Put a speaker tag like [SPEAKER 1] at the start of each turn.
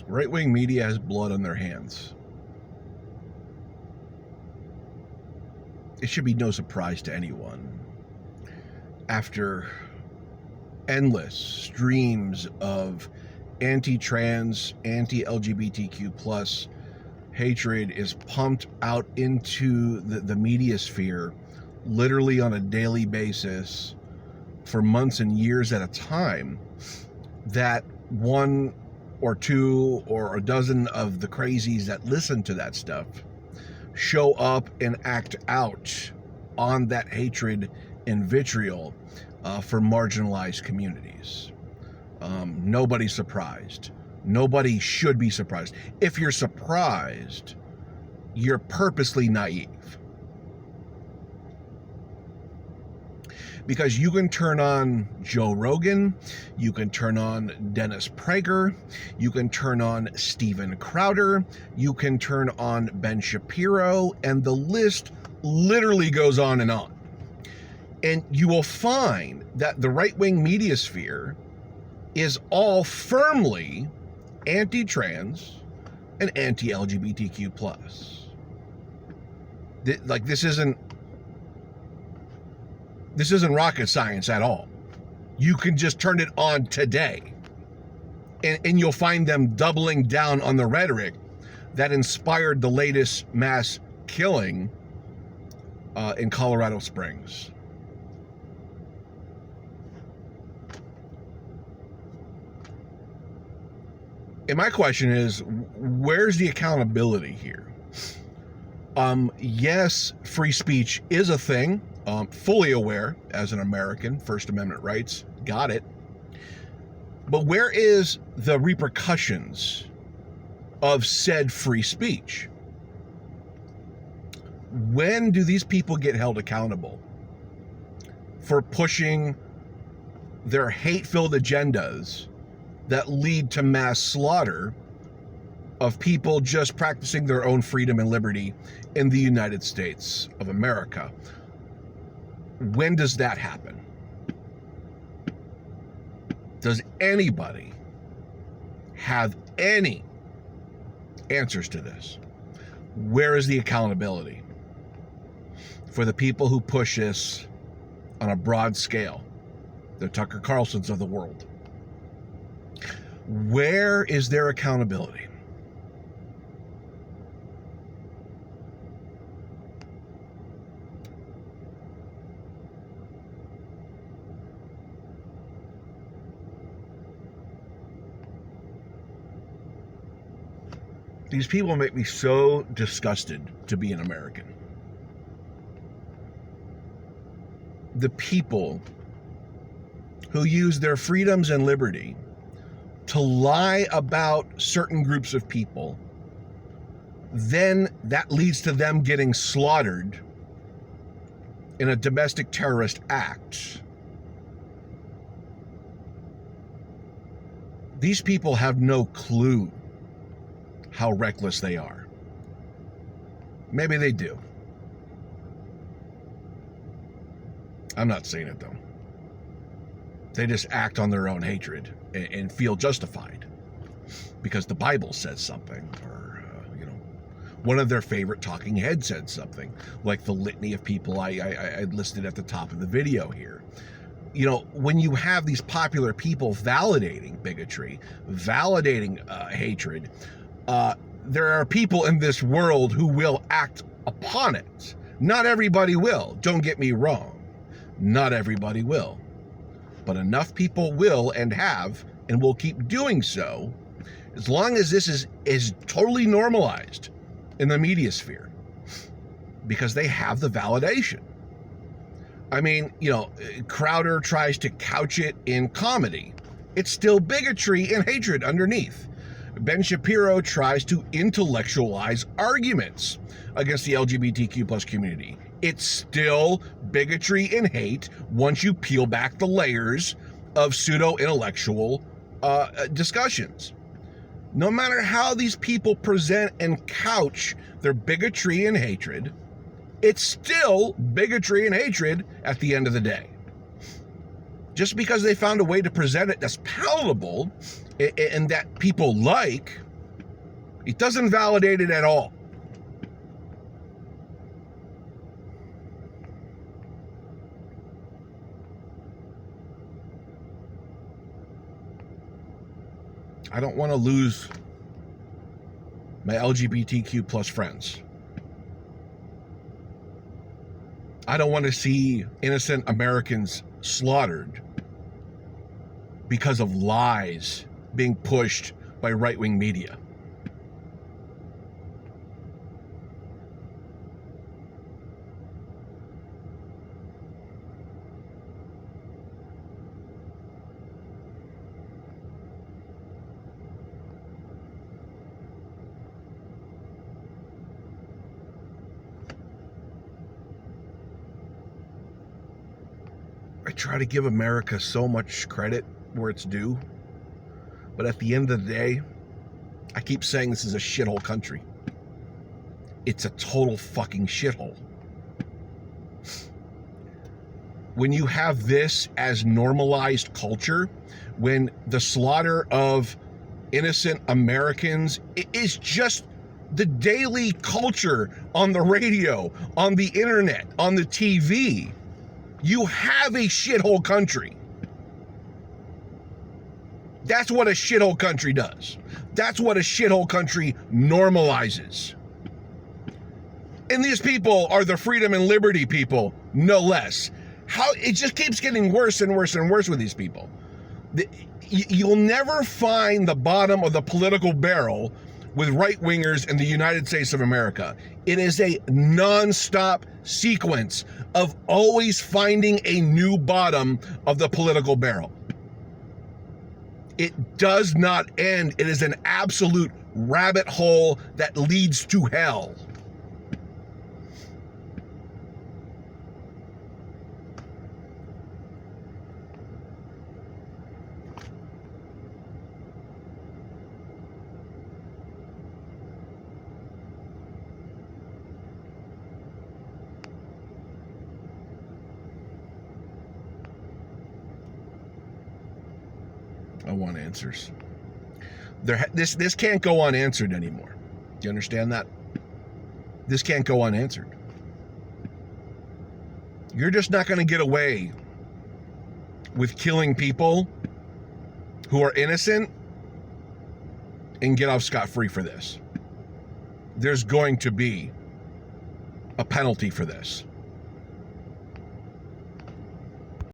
[SPEAKER 1] Right-wing media has blood on their hands. It should be no surprise to anyone. After endless streams of anti-trans, anti-LGBTQ plus hatred is pumped out into the media sphere literally on a daily basis for months and years at a time, that one or two or a dozen of the crazies that listen to that stuff show up and act out on that hatred and vitriol for marginalized communities. Nobody's surprised. Nobody should be surprised. If you're surprised, you're purposely naive. Because you can turn on Joe Rogan, you can turn on Dennis Prager, you can turn on Steven Crowder, you can turn on Ben Shapiro, and the list literally goes on. And you will find that the right-wing media sphere is all firmly anti-trans and anti-LGBTQ plus. Like, this isn't rocket science at all. You can just turn it on today, and you'll find them doubling down on the rhetoric that inspired the latest mass killing in Colorado Springs. And my question is, where's the accountability here? Yes, free speech is a thing. Fully aware as an American, First Amendment rights, got it. But where is the repercussions of said free speech? When do these people get held accountable for pushing their hate-filled agendas that lead to mass slaughter of people just practicing their own freedom and liberty in the United States of America? When does that happen? Does anybody have any answers to this? Where is the accountability for the people who push this on a broad scale? The Tucker Carlsons of the world. Where is their accountability? These people make me so disgusted to be an American. The people who use their freedoms and liberty to lie about certain groups of people, then that leads to them getting slaughtered in a domestic terrorist act. These people have no clue how reckless they are. Maybe they do. I'm not saying it though. They just act on their own hatred and feel justified because the Bible says something, or one of their favorite talking heads said something, like the litany of people I listed at the top of the video here. When you have these popular people validating bigotry, validating hatred, there are people in this world who will act upon it. Not everybody will. Don't get me wrong. Not everybody will. But enough people will and have and will keep doing so as long as this is totally normalized in the media sphere, because they have the validation. I mean, Crowder tries to couch it in comedy. It's still bigotry and hatred underneath. Ben Shapiro tries to intellectualize arguments against the LGBTQ plus community. It's still bigotry and hate once you peel back the layers of pseudo-intellectual discussions. No matter how these people present and couch their bigotry and hatred, it's still bigotry and hatred at the end of the day. Just because they found a way to present it that's palatable and that people like, It doesn't validate it at all. I don't want to lose my LGBTQ plus friends. I don't want to see innocent Americans slaughtered because of lies being pushed by right-wing media. I try to give America so much credit where it's due, but at the end of the day, I keep saying this is a shithole country. It's a total fucking shithole. When you have this as normalized culture, when the slaughter of innocent Americans is just the daily culture on the radio, on the internet, on the TV, you have a shithole country. That's what a shithole country does. That's what a shithole country normalizes. And these people are the freedom and liberty people, no less. How it just keeps getting worse and worse and worse with these people. You'll never find the bottom of the political barrel with right-wingers in the United States of America. It is a non-stop sequence of always finding a new bottom of the political barrel. It does not end. It is an absolute rabbit hole that leads to hell. I want answers. This can't go unanswered anymore. Do you understand that? This can't go unanswered. You're just not going to get away with killing people who are innocent and get off scot-free for this. There's going to be a penalty for this.